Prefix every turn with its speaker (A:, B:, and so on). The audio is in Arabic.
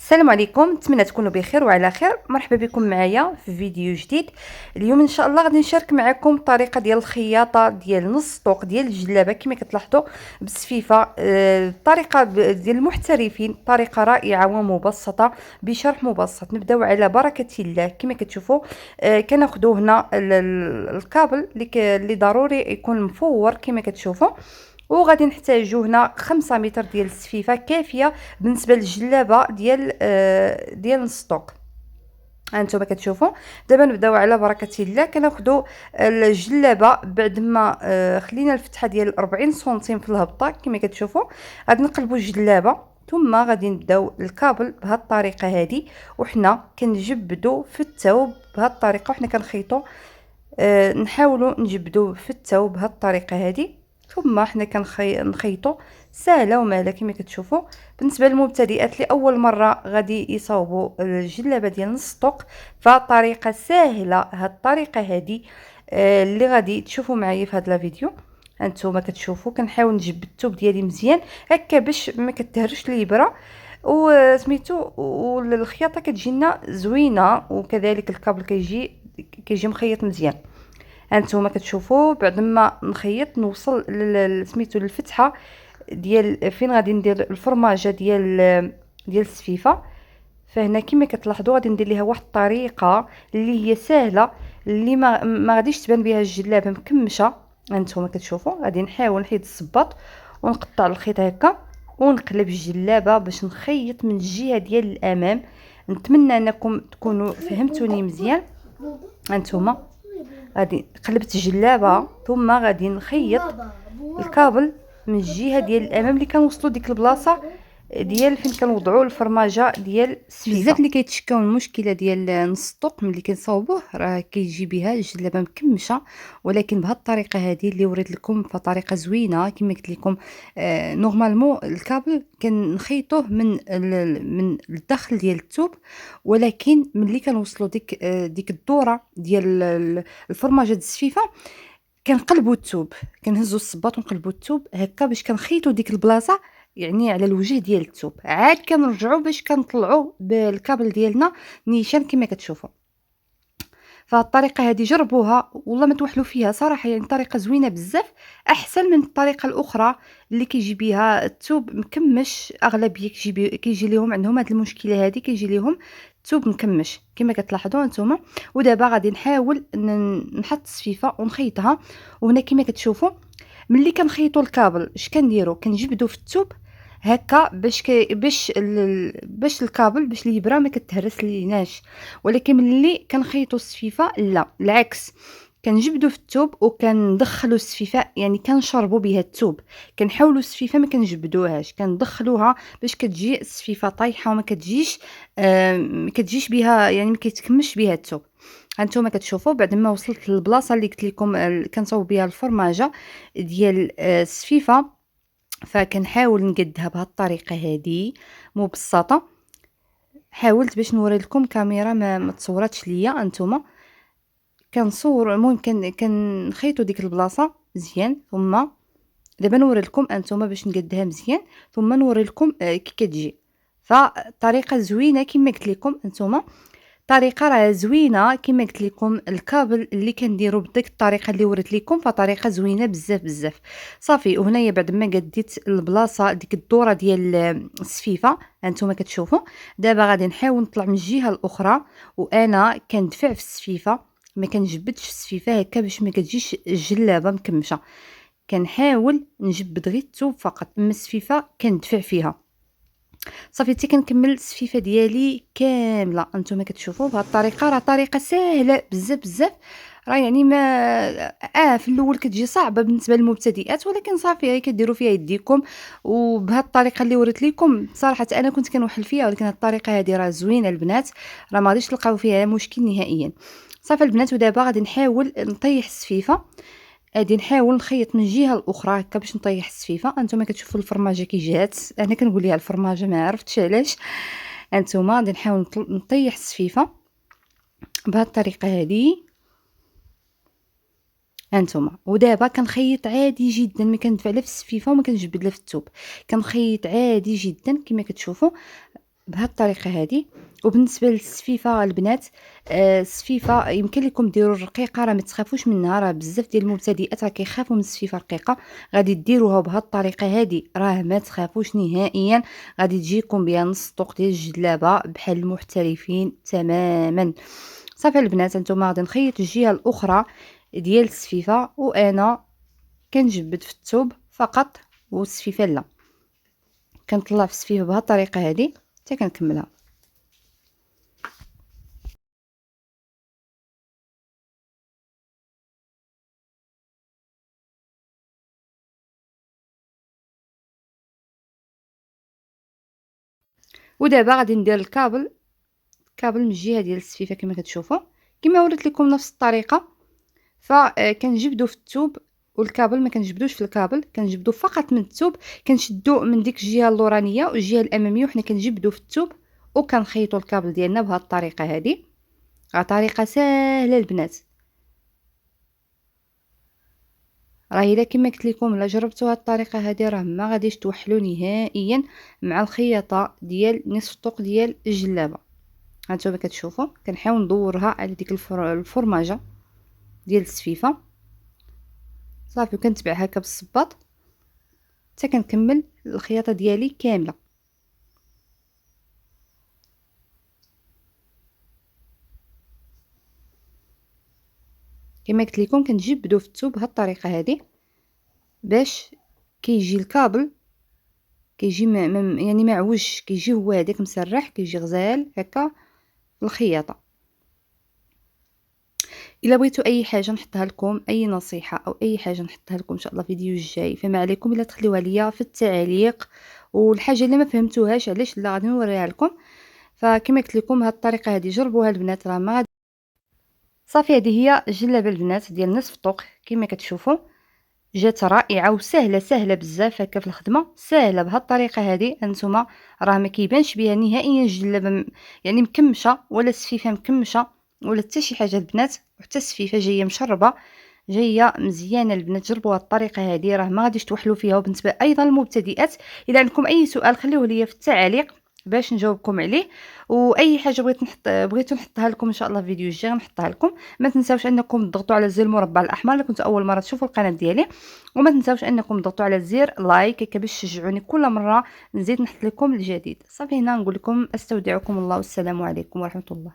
A: السلام عليكم، نتمنى تكونوا بخير وعلى خير. مرحبا بكم معايا في فيديو جديد. اليوم ان شاء الله غادي نشارك معكم الطريقه ديال الخياطه ديال نص طوق ديال الجلابه كما كتلاحظوا بالسفيفه. الطريقه ديال المحترفين، طريقه رائعه ومبسطه بشرح مبسط. نبداو على بركه الله. كما كتشوفوا كناخذوا هنا الكابل اللي ضروري يكون مفور كما كتشوفوا، وغادي نحتاجو هنا 5 متر ديال السفيفه كافيه بالنسبه للجلابه ديال نص طوق. هانتوما كتشوفوا. دابا نبداو على بركه الله. كناخذوا الجلابه بعد ما خلينا الفتحه ديال 40 سنتيم في الهبطه كما كتشوفوا. غادي نقلبوا الجلابه ثم غادي نبداو الكابل بهذه الطريقه هذه، وحنا كنجبدوا في الثوب بهذه الطريقه، وحنا كنخيطوا نحاولوا نجبدوا في الثوب بهذه الطريقه هذه، ثم حنا كنخيطوا سهله ومهله كما كتشوفوا. بالنسبه للمبتدئات لاول مره غادي يصاوبوا الجلابه ديال نص طوق، فطريقه سهله هاد الطريقه هذه اللي غادي تشوفوا معايا في هذا الفيديو. هانتوما كتشوفوا كنحاول نجبد الثوب ديالي مزيان هكا باش ما كتهرش الابره وسميتو، والخياطه كتجينا زوينه، وكذلك الكابل كيجي مخيط مزيان. هانتوما كتشوفوا بعد ما نخيط نوصل سميتو للفتحه ديال فين غادي ندير الفرماجه ديال السفيفه. فهنا كما كتلاحظوا غادي ندير ليها واحد الطريقه اللي هي سهله، اللي ما غاديش تبان بها الجلابه مكمشه. هانتوما كتشوفوا غادي نحاول نحيد الصباط ونقطع الخيط هكا ونقلب الجلابه باش نخيط من الجهه ديال الامام. نتمنى انكم تكونوا فهمتوني مزيان. هانتوما غادي قلبت الجلابه ثم غادي نخيط الكابل من الجهه ديال الامام اللي كنوصلوا ديك البلاصه ديال فين كنوضعوا الفرماجه ديال السفيفه. بزاف اللي كيتشكاو من المشكله ديال نص الطوق ملي كنصاوبوه راه كيجي بها الجلابه مكمشه، ولكن بهذه الطريقه هذه اللي وريت لكم فطريقه زوينه كما قلت لكم. نورمالمون الكابل كنخيطوه من الداخل ديال الثوب، ولكن ملي كنوصلوا ديك الدوره ديال الفرماجه ديال السفيفه كنقلبوا الثوب، كنهزوا الصباط ونقلبوا الثوب هكا باش كنخيطوا ديك البلاصه يعني على الوجه ديال الثوب، عاد كنرجعوا باش كنطلعوا بالكابل ديالنا نيشان كما كتشوفوا. فالطريقه هذه جربوها والله ما توحلوا فيها صراحه، يعني طريقه زوينه بزاف، احسن من الطريقه الاخرى اللي كيجي بها الثوب مكمش. اغلبيه كيجي لهم عندهم هذه المشكله هذه، كيجي لهم الثوب مكمش كما كتلاحظوا انتم. ودابا غادي نحاول نحط السفيفه ونخيطها. وهنا كما كتشوفوا ملي كنخيطوا الكابل اش كنديروا؟ كنجبدوا في الثوب هكا باش الكابل باش الابره ما كتهرس ليناش. ولكن ملي كنخيطوا السفيفه لا، العكس، كنجبدوا في الثوب وكندخلوا السفيفه، يعني كنشربوا بها الثوب. كنحاولوا السفيفه ما كنجبدوهاش، كندخلوها باش كتجي السفيفه طايحه وما كتجيش ما كتجيش بها، يعني ما كيتكمش بها الثوب. هانتوما كتشوفوا بعد ما وصلت للبلاصه اللي قلت لكم كنصاوب بها الفرماجه ديال السفيفه، فكنحاول نقدها بهذه الطريقه هذه مبسطه. حاولت باش نوري لكم كاميرا ما تصورتش ليا انتما. كنصور المهم كنخيطوا ديك البلاصه مزيان، ثم دابا نوري لكم انتما باش نقدها مزيان، ثم نوري لكم كي كتجي. فطريقه زوينه كما قلت لكم انتما، طريقه راه زوينه كما قلت لكم. الكابل اللي كنديروا بديك الطريقه اللي وريت لكم فطريقه زوينه بزاف بزاف. صافي، وهنايا بعد ما قديت البلاصه ديك الدوره ديال السفيفه هانتوما كتشوفوا. دابا غادي نحاول نطلع من الجهه الاخرى، وانا كندفع في السفيفه، ما كنجبدش السفيفه هكا باش ما كتجيش الجلابه مكمشه. كنحاول نجبد غير الثوب فقط، اما السفيفه كندفع فيها. صافي حتى كنكمل السفيفه ديالي كامله. انتما كتشوفوا بهذه الطريقه، راه طريقه سهله بزاف بزاف. راه يعني ما في الاول كتجي صعبه بالنسبه للمبتدئات، ولكن صافي كديروا فيها يديكم. وبهذه الطريقه اللي وريت لكم صراحه انا كنت كنوحل فيها، ولكن هذه الطريقه هذه راه زوينه البنات، راه ما غاديش تلقاو فيها مشكل نهائيا. صافي البنات، ودابا غادي نحاول نطيح السفيفه. غادي نحاول نخيط من الجهه الاخرى هكا باش نطيح السفيفه. انتما كتشوفوا الفرماجه كي جات، انا كنقول ليها الفرماجه ما عرفتش علاش. انتما غادي نحاول نطيح السفيفه بهذه الطريقه هذه انتما. ودابا كنخيط عادي جدا، ما كندفع لا في السفيفه وما كنجبد لا في الثوب، كنخيط عادي جدا كما كتشوفوا. بهذه الطريقه هذه. وبالنسبه للسفيفه البنات، السفيفه يمكن لكم ديروا الرقيقه، راه ما تخافوش منها، راه بزاف ديال المبتدئات راه كيخافوا من السفيفه الرقيقه. غادي ديروها بهذه الطريقه هذه، راه ما تخافوش نهائيا، غادي تجيكم بها نص طوق ديال الجلابه بحال المحترفين تماما. صافي البنات، نتوما غادي نخيط الجهه الاخرى ديال السفيفه، وانا كنجبد في الثوب فقط والسفيفه لا، كنطلع في السفيفه بهذه الطريقه هذه حتى كنكملها. ودابا غادي ندير الكابل من الجهه ديال السفيفه كما كتشوفوا، كما وريت لكم نفس الطريقه. فكنجبدو في الثوب، والكابل ما كنجبدوش في الكابل، كنجبدو فقط من الثوب، كنشدو من ديك الجهه اللورانيه والجهه الاماميه وحنا كنجبدو في الثوب، وكنخيطوا الكابل ديالنا بهذه الطريقه هذه. راه طريقه ساهله البنات، راه الا كما قلت لكم الا جربتوا هذه الطريقه هذه راه ما غاديش توحلوا نهائيا مع الخياطه ديال نصف الطوق ديال الجلابه. هانتوما كتشوفوا كنحاول ندورها على ديك الفرماجه ديال السفيفه، صافي وكنتبع هكا بالصباط حتى كنكمل الخياطه ديالي كامله. كما قلت لكم كنجبدو في الثوب بهذه الطريقه هذه باش كيجي الكابل كيجي يعني معوج، كيجي هو هذاك مسرح، كيجي غزال هكا الخياطه. الا بغيتوا اي حاجه نحطها لكم، اي نصيحه او اي حاجه نحطها لكم ان شاء الله الفيديو الجاي، فما عليكم الا تخليوها ليا في التعليق. والحاجه اللي ما فهمتوهاش علاش لا غادي نوريها لكم. فكما قلت لكم هذه الطريقه هذه جربوها البنات، راه ما صافي. هذه هي الجلابه البنات ديال نصف الطوق كما كتشوفوا، جات رائعه وسهله، سهله بزاف هكا في الخدمه، سهله بهذه الطريقه هذه. انتما راه ما كيبانش بها نهائيا الجلابه يعني مكمشه، ولا السفيفه مكمشه، ولا حتى شي حاجه البنات، وحتى السفيفه جايه مشربه، جايه مزيانه البنات. جربوا هذه الطريقه هذه راه ما غاديش توحلوا فيها. وبالنسبه ايضا للمبتدئات، اذا عندكم اي سؤال خليوه ليا في التعاليق باش نجاوبكم عليه. واي حاجه بغيتو نحطها لكم ان شاء الله في فيديو الجاي غنحطها لكم. ما تنساوش انكم تضغطوا على زر المربع الاحمر الا كنتوا اول مره تشوفوا القناه ديالي، وما تنساوش انكم تضغطوا على زر لايك هكا باش تشجعوني كل مره نزيد نحط لكم الجديد. صافي هنا نقول لكم استودعكم الله والسلام عليكم ورحمه الله.